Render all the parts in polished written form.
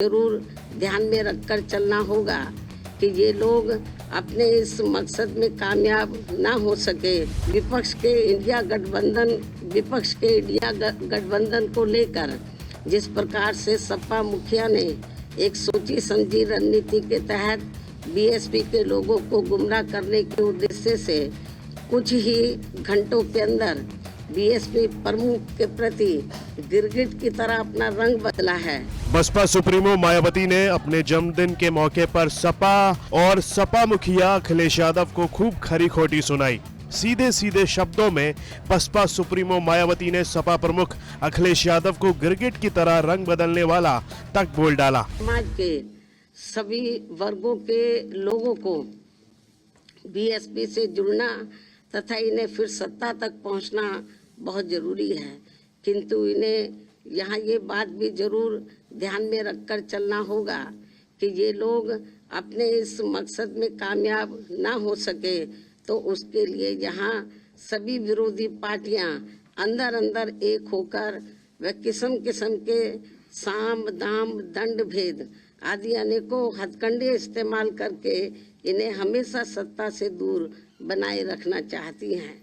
जरूर ध्यान में रखकर चलना होगा कि ये लोग अपने इस मकसद में कामयाब ना हो सके। विपक्ष के इंडिया गठबंधन को लेकर जिस प्रकार से सपा मुखिया ने एक सोची समझी रणनीति के तहत बीएसपी के लोगों को गुमराह करने के उद्देश्य से कुछ ही घंटों के अंदर बीएसपी प्रमुख के प्रति गिरगिट की तरह अपना रंग बदला है। बसपा सुप्रीमो मायावती ने अपने जन्मदिन के मौके पर सपा और सपा मुखिया अखिलेश यादव को खूब खरी खोटी सुनाई। सीधे सीधे शब्दों में बसपा सुप्रीमो मायावती ने सपा प्रमुख अखिलेश यादव को गिरगिट की तरह रंग बदलने वाला तक बोल डाला। समाज के सभी वर्गों के लोगों को बीएसपी से जुड़ना तथा इन्हें फिर सत्ता तक पहुंचना बहुत जरूरी है, किंतु इन्हें यहाँ ये बात भी जरूर ध्यान में रखकर चलना होगा कि ये लोग अपने इस मकसद में कामयाब ना हो सके तो उसके लिए यहाँ सभी विरोधी पार्टियां अंदर अंदर एक होकर व किस्म किस्म के साम दाम दंड भेद आदि अनेकों हथकंडे इस्तेमाल करके इन्हें हमेशा सत्ता से दूर बनाए रखना चाहती हैं।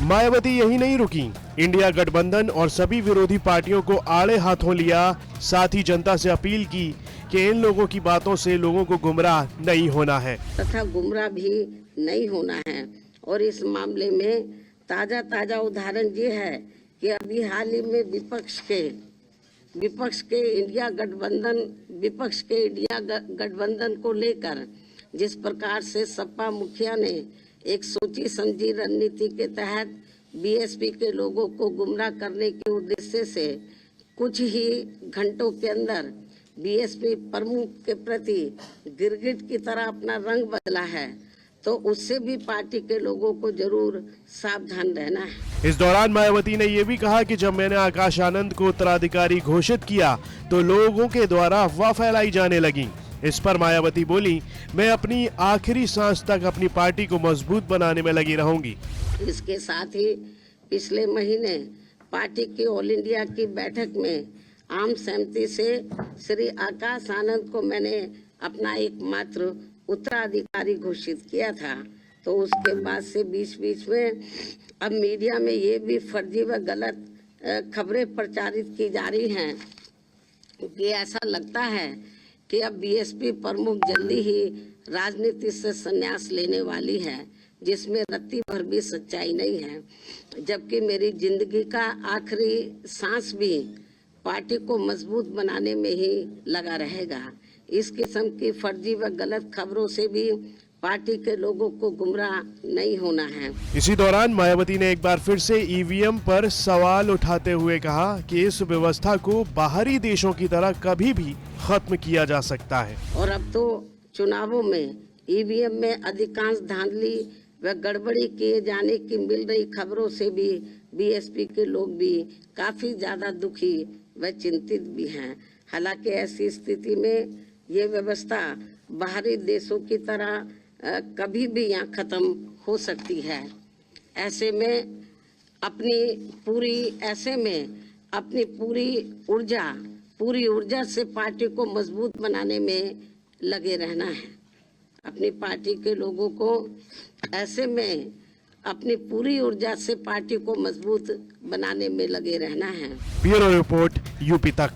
मायावती यही नहीं रुकी, इंडिया गठबंधन और सभी विरोधी पार्टियों को आड़े हाथों लिया। साथ ही जनता से अपील की कि इन लोगों की बातों से लोगों को गुमराह नहीं होना है तथा गुमराह भी नहीं होना है। और इस मामले में ताजा उदाहरण ये है कि अभी हाल ही में विपक्ष के इंडिया गठबंधन को लेकर जिस प्रकार से सपा मुखिया ने एक सोची समझी रणनीति के तहत बीएसपी के लोगों को गुमराह करने के उद्देश्य से कुछ ही घंटों के अंदर बीएसपी प्रमुख के प्रति गिरगिट की तरह अपना रंग बदला है, तो उससे भी पार्टी के लोगों को जरूर सावधान रहना है। इस दौरान मायावती ने यह भी कहा कि जब मैंने आकाश आनंद को उत्तराधिकारी घोषित किया तो लोगों के द्वारा अफवाह फैलाई जाने लगी। इस पर मायावती बोली, मैं अपनी आखिरी सांस तक अपनी पार्टी को मजबूत बनाने में लगी रहूंगी। इसके साथ ही पिछले महीने पार्टी की ऑल इंडिया की बैठक में आम सहमति से श्री आकाश आनंद को मैंने अपना एकमात्र उत्तराधिकारी घोषित किया था। तो उसके बाद से बीच में अब मीडिया में ये भी फर्जी व गलत खबरें प्रचारित की जा रही हैं कि ऐसा लगता है कि अब बीएसपी प्रमुख जल्दी ही राजनीति से संन्यास लेने वाली है, जिसमें रत्ती भर भी सच्चाई नहीं है। जबकि मेरी जिंदगी का आखिरी सांस भी पार्टी को मजबूत बनाने में ही लगा रहेगा। इस किस्म की फर्जी व गलत खबरों से भी पार्टी के लोगों को गुमराह नहीं होना है। इसी दौरान मायावती ने एक बार फिर से ईवीएम पर सवाल उठाते हुए कहा कि इस व्यवस्था को बाहरी देशों की तरह कभी भी खत्म किया जा सकता है। और अब तो चुनावों में ईवीएम में अधिकांश धांधली व गड़बड़ी किए जाने की मिल रही खबरों से भी बीएसपी के लोग भी काफी ज्यादा दुखी व चिंतित भी हैं। हालांकि ऐसी स्थिति में ये व्यवस्था बाहरी देशों की तरह कभी भी यहाँ खत्म हो सकती है। ऐसे में अपनी पूरी ऊर्जा से पार्टी को मजबूत बनाने में लगे रहना है। अपनी पार्टी के लोगों को ऐसे में अपनी पूरी ऊर्जा से पार्टी को मजबूत बनाने में लगे रहना है। ब्यूरो रिपोर्ट यूपी तक।